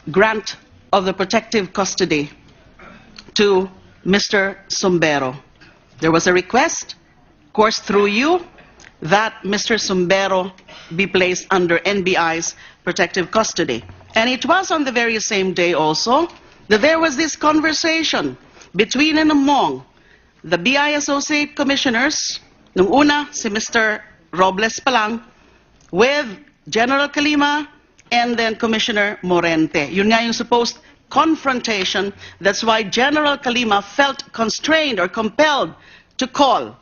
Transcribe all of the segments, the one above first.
grant of the protective custody to Mr. Sumbero. There was a request, of course through you, that Mr. Sumbero be placed under NBI's protective custody. And it was on the very same day also that there was this conversation between and among the BI Associate Commissioners, nung una si Mr. Robles pa lang, with General Calima and then Commissioner Morente. Yun nga yung supposed confrontation. That's why General Calima felt constrained or compelled to call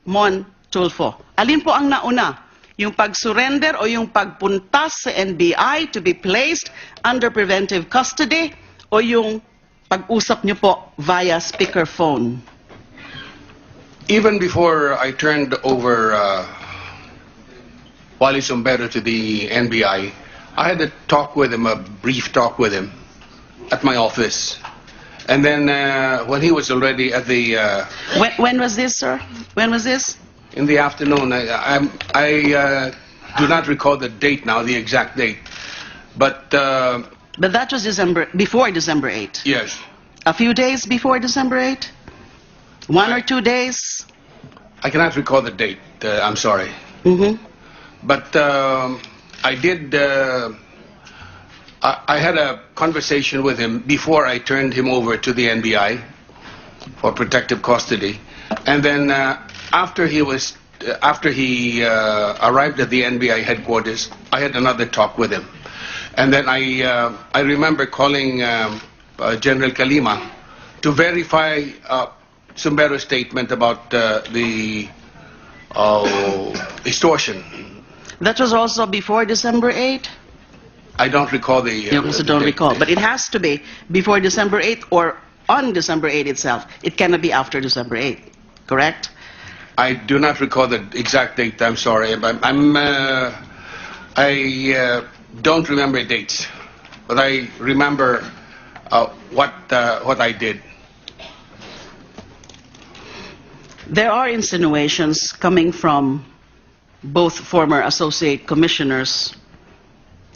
Mon Tulfo. Alin po ang nauna? Yung pag-surrender o yung pagpunta sa NBI to be placed under preventive custody o yung pag-usap niyo po via speakerphone? Even before I turned over Wally Sumbero to the NBI, I had a talk with him, a brief talk with him at my office. And then when he was already at the... When was this, sir? When was this? In the afternoon. I do not recall the date now, the exact date. But that was before December 8. Yes. A few days before December 8? 1 or 2 days? I cannot recall the date. I'm sorry. Mm-hmm. But I did... I had a conversation with him before I turned him over to the NBI for protective custody. And then after he arrived at the NBI headquarters, I had another talk with him. And then I remember calling General Calima to verify Sumbero's statement about the extortion. That was also before December 8? I don't recall the... You also don't recall, but it has to be before December 8 or on December 8 itself. It cannot be after December 8, correct? I do not recall the exact date, I'm sorry. I don't remember dates, but I remember what I did. There are insinuations coming from both former associate commissioners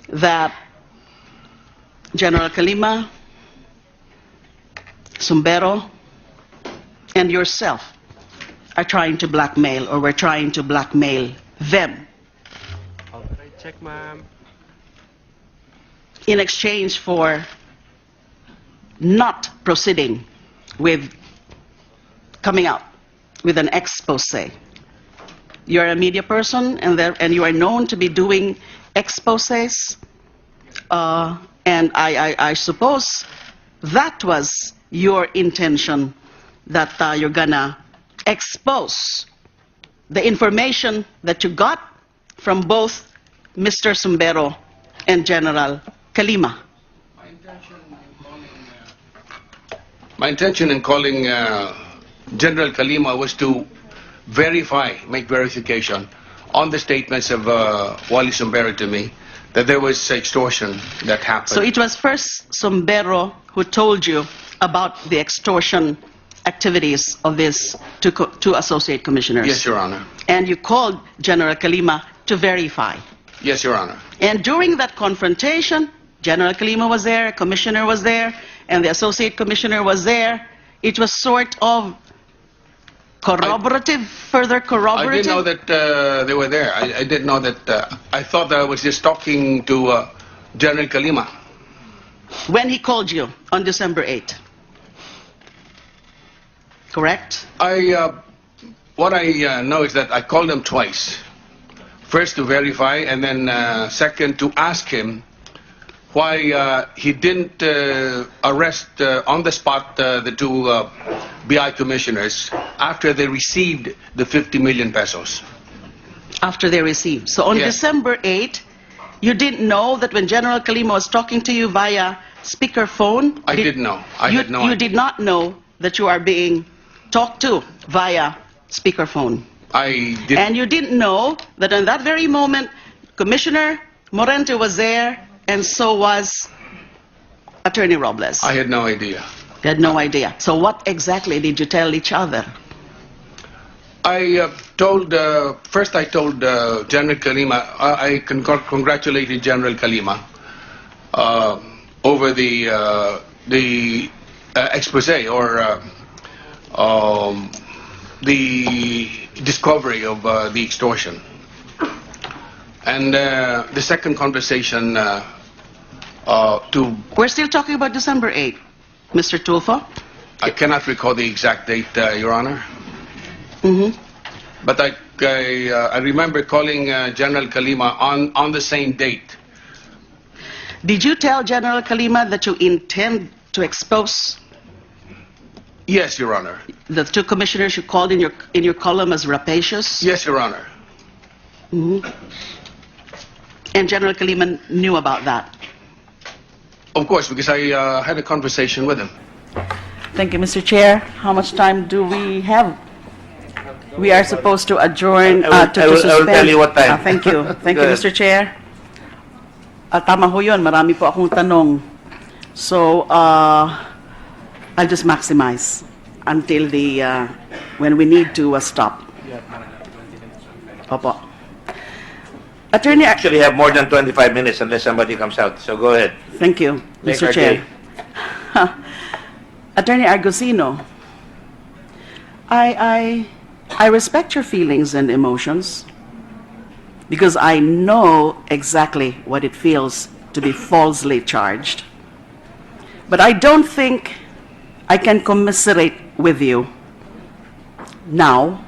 that General Calima, Sumbero, and yourself are trying to blackmail, or were trying to blackmail them. Check, ma'am. In exchange for not proceeding with coming out with an expose. You're a media person, and you are known to be doing exposés, and I suppose that was your intention, that you're gonna expose the information that you got from both Mr. Sumbero and General Calima. My intention in calling General Calima was to make verification on the statements of Wally Sumbero to me that there was extortion that happened. So it was first Sumbero who told you about the extortion activities of these two associate commissioners? Yes, Your Honor. And you called General Calima to verify? Yes, Your Honor. And during that confrontation, General Calima was there, a commissioner was there, and the associate commissioner was there. It was sort of corroborative, further corroborative? I didn't know that they were there. I didn't know that. I thought I was just talking to General Calima. When he called you on December 8? Correct? What I know is that I called him twice. First to verify, and then second to ask him why he didn't arrest on the spot the two BI commissioners after they received the 50 million pesos. After they received. So on Yes. December 8, you didn't know that when General Calima was talking to you via speakerphone? I didn't know. I had no You idea. did not know that you are being talked to via speakerphone. I did. And you didn't know that in that very moment, Commissioner Morente was there, and so was Attorney Robles. I had no idea. You had no idea. So what exactly did you tell each other? I told, first I told General Calima, I congratulated General Calima over the expose or the discovery of the extortion. And the second conversation to We're still talking about December 8th, Mr. Tulfo. I cannot recall the exact date, Your Honor, Mm-hmm. but I remember calling General Kalima on the same date. Did you tell General Kalima that you intend to expose Yes, Your Honor. the two commissioners you called in your column as rapacious? Yes, Your Honor. Mhm. And General Kalima knew about that. Of course, because I had a conversation with him. Thank you, Mr. Chair. How much time do we have? We are supposed to adjourn, I will suspend. tell you what time. Thank you. Thank you, Go ahead. Mr. Chair. Tama ho yun. Marami po akong tanong. So, I'll just maximize until when we need to stop. Opo. Attorney, Actually have more than 25 minutes unless somebody comes out. So go ahead. thank you, Make Mr. our Chair. day. Attorney Argusino, I respect your feelings and emotions because I know exactly what it feels to be falsely charged. But I don't think I can commiserate with you now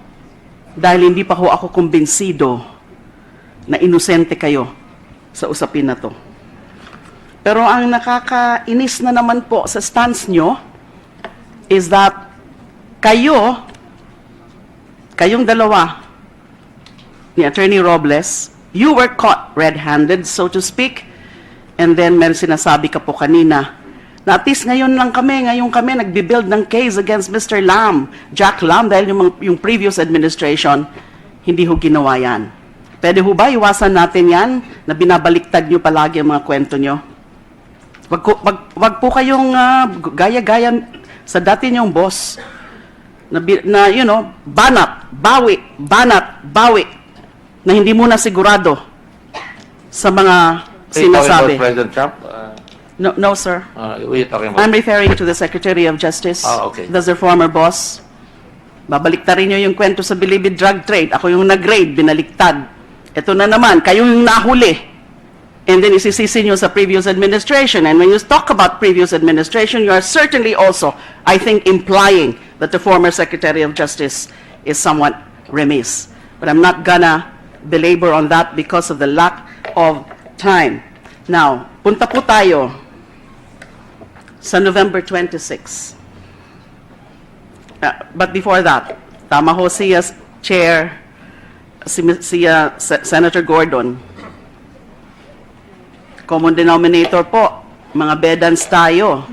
dahil hindi pa ho ako kumbinsido na inosente kayo sa usapin na to. Pero ang nakakainis na naman po sa stance nyo is that kayong dalawa ni Attorney Robles, you were caught red-handed, so to speak, and then meron sinasabi ka po kanina na at least ngayon kami nagbibuild ng case against Mr. Lam, Jack Lam, dahil yung previous administration, hindi ho ginawa yan. Pwede ho ba iwasan natin yan na binabaliktad nyo palagi ang mga kwento nyo? Wag po kayong gaya-gaya sa dati nyong boss na banat, bawi, na hindi muna sigurado sa mga Are you talking sinasabi. about President Trump? No, sir. Who are you talking about? I'm referring to the Secretary of Justice. Ah, okay. That's their former boss. Babaliktarin nyo yung kwento sa bilibid drug trade. Ako yung nag-raid, binaliktad. Ito na naman, kayo yung nahuli. And then isisisi nyo sa previous administration. And when you talk about previous administration, you are certainly also, I think, implying that the former Secretary of Justice is somewhat remiss. But I'm not gonna belabor on that because of the lack of time. Now, punta po tayo sa November 26. But before that, tama ho siya, Chair, Senator Gordon. Common denominator po, mga bedans tayo.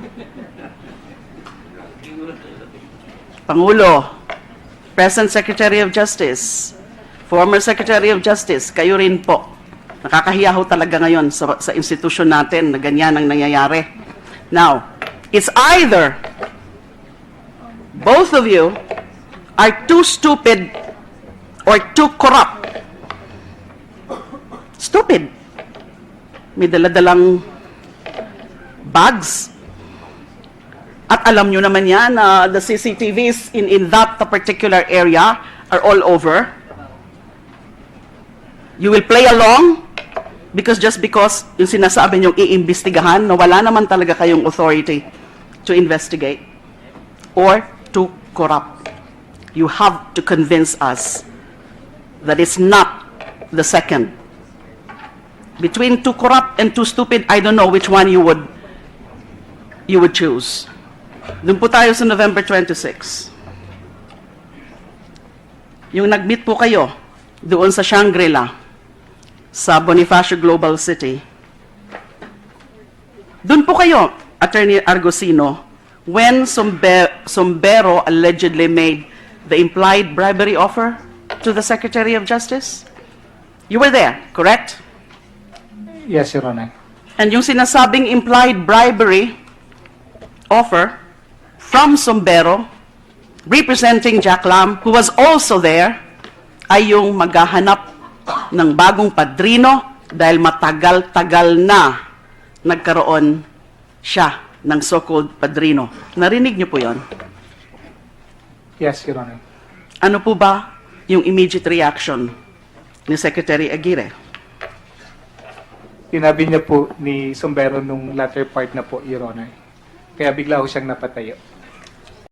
Pangulo, Present Secretary of Justice, former Secretary of Justice, kayo rin po. Nakakahiya ho talaga ngayon sa institusyon natin na ganyan ang nangyayari. Now, it's either both of you are too stupid or too corrupt. Stupid. May daladalang bags. At alam nyo naman yan, the CCTVs in that particular area are all over. You will play along just because yung sinasabi nyong iimbestigahan na wala naman talaga kayong authority to investigate or to corrupt. You have to convince us that it's not the second. Between too corrupt and too stupid, I don't know which one you would choose. Doon po tayo sa November 26. Yung nag-meet po kayo doon sa Shangri-La, sa Bonifacio Global City. Doon po kayo, Attorney Argusino, when Sombero allegedly made the implied bribery offer to the Secretary of Justice? You were there, correct? Yes, Your Honor. And yung sinasabing implied bribery offer from Sombero, representing Jack Lam, who was also there, ay yung maghahanap ng bagong padrino dahil matagal-tagal na nagkaroon siya ng so-called padrino. Narinig niyo po yon? Yes, Your Honor. Ano po ba yung immediate reaction ni Secretary Aguirre? Tinabi niya po ni Sombero nung latter part na po, Your Honor. Kaya bigla ko siyang napatayo.